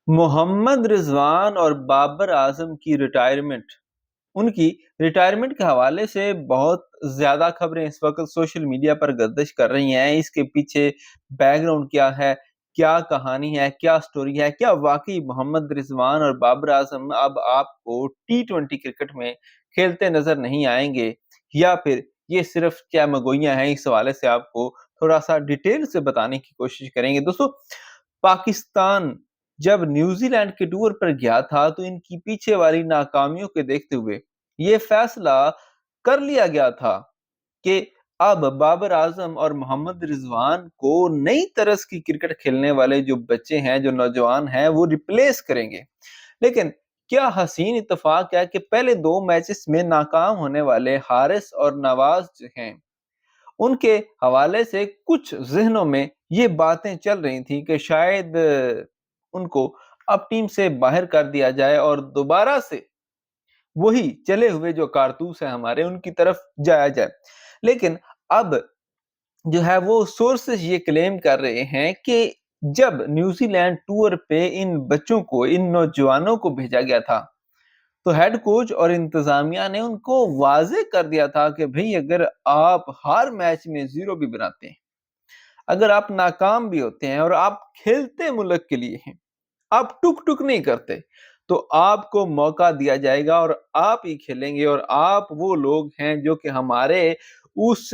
मोहम्मद रिजवान और बाबर आजम की रिटायरमेंट उनकी रिटायरमेंट के हवाले से बहुत ज़्यादा खबरें इस वक़्त सोशल मीडिया पर गर्दिश कर रही हैं। इसके पीछे बैकग्राउंड क्या है? क्या कहानी है? क्या स्टोरी है? क्या वाक़ई मोहम्मद रिज़वान और बाबर आज़म अब आपको टी20 क्रिकेट में खेलते नज़र नहीं आएँगे? या फिर ये सिर्फ़ क्या मगोइयाँ हैं? इस हवाले से आपको थोड़ा-सा डिटेल से बताने की कोशिश करेंगे। दोस्तों, पाकिस्तान जब न्यूज़ीलैंड के टूर पर गया था, तो इनकी पीछे वाली नाकामियों को देखते हुए ये फैसला कर लिया गया था कि अब बाबर आजम और मोहम्मद रिजवान को नई तरह की क्रिकेट खेलने वाले जो बच्चे हैं, जो नौजवान हैं, वो रिप्लेस करेंगे। लेकिन क्या हसीन इत्तेफाक है कि पहले दो मैचेस में नाकाम होने वाले हारिस और नवाज जो हैं, उनके हवाले से कुछ ज़हनों में ये बातें चल रही थी कि शायद उनको अब टीम से बाहर कर दिया जाए और दोबारा से वही चले हुए जो कारतूस हैं हमारे उनकी तरफ जाया जाए। लेकिन अब जो है वो सोर्सेस ये क्लेम कर रहे हैं कि जब न्यूजीलैंड टूर पे इन बच्चों को, इन नौजवानों को भेजा गया था, तो हेड कोच और इंतजामिया ने उनको वाज़ेह कर दिया था कि भई अगर आप हर मैच में 0 भी बनाते हैं, अगर आप नाकाम भी होते हैं और आप खेलते मुल्क के लिए हैं, आप टुक-टुक नहीं करते, तो आपको मौका दिया जाएगा और आप ही खेलेंगे और आप वो लोग हैं जो कि हमारे उस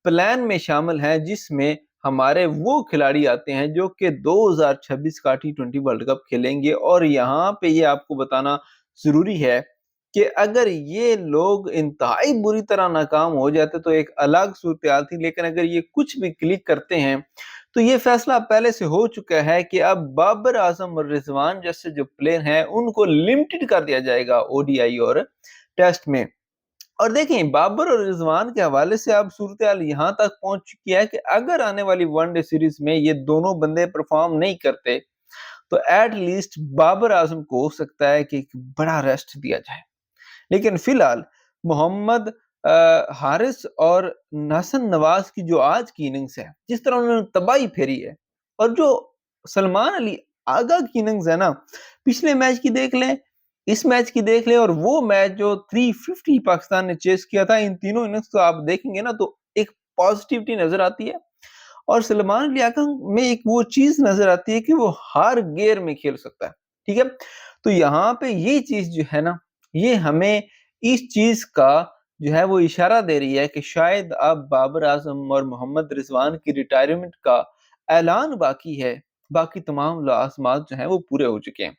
प्लान में शामिल हैं जिसमें हमारे वो खिलाड़ी आते हैं जो कि 2026 का टी20 वर्ल्ड कप खेलेंगे। और यहाँ पे ये आपको बताना ज़रूरी है कि अगर ये लोग इंतहाई बुरी तरह नाकाम हो जाते तो एक अलग सूरत-हाल थी, लेकिन अगर ये कुछ भी क्लिक करते हैं तो ये फैसला पहले से हो चुका है कि अब बाबर आजम और रिजवान जैसे जो प्लेयर हैं उनको लिमिटेड कर दिया जाएगा ओडीआई और टेस्ट में। और देखें, बाबर और रिजवान के हवाले से अब सूरत-हाल यहाँ तक पहुंच चुकी है कि अगर आने वाली वनडे सीरीज में ये दोनों बंदे परफॉर्म नहीं करते तो एट लीस्ट बाबर आजम को हो सकता है कि एक बड़ा रेस्ट दिया जाए। लेकिन फिलहाल मोहम्मद हारिस और हसन नवाज की जो आज की इनिंग्स है, जिस तरह उन्होंने तबाही फेरी है, और जो सलमान अली आगा की इनिंग्स है ना, पिछले मैच की देख लें, इस मैच की देख लें और वो मैच जो 350 पाकिस्तान ने चेस किया था, इन तीनों इनिंग्स को आप देखेंगे ना तो एक पॉजिटिविटी नजर आती है। और सलमान अली आगा में एक वो चीज नजर आती है कि वो हर गेयर में खेल सकता है। ठीक है, तो यहाँ पे ये चीज जो है ना, ये हमें इस चीज का जो है वो इशारा दे रही है कि शायद अब बाबर आजम और मोहम्मद रिजवान की रिटायरमेंट का ऐलान बाकी है, बाकी तमाम लाज़िमात जो हैं वो पूरे हो चुके हैं।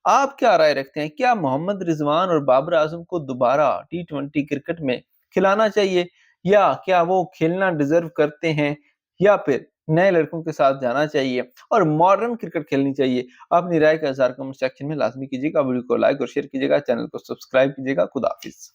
आप क्या राय रखते हैं? क्या मोहम्मद रिजवान और बाबर आजम को दोबारा टी20 क्रिकेट में खिलाना चाहिए, या क्या वो खेलना डिजर्व करते हैं, या फिर नए लड़कों के साथ जाना चाहिए और मॉडर्न क्रिकेट खेलनी चाहिए? अपनी राय का इज़हार कमेंट सेक्शन में लाज़मी कीजिएगा। वीडियो को लाइक और शेयर कीजिएगा, चैनल को सब्सक्राइब कीजिएगा। खुदा हाफिज़।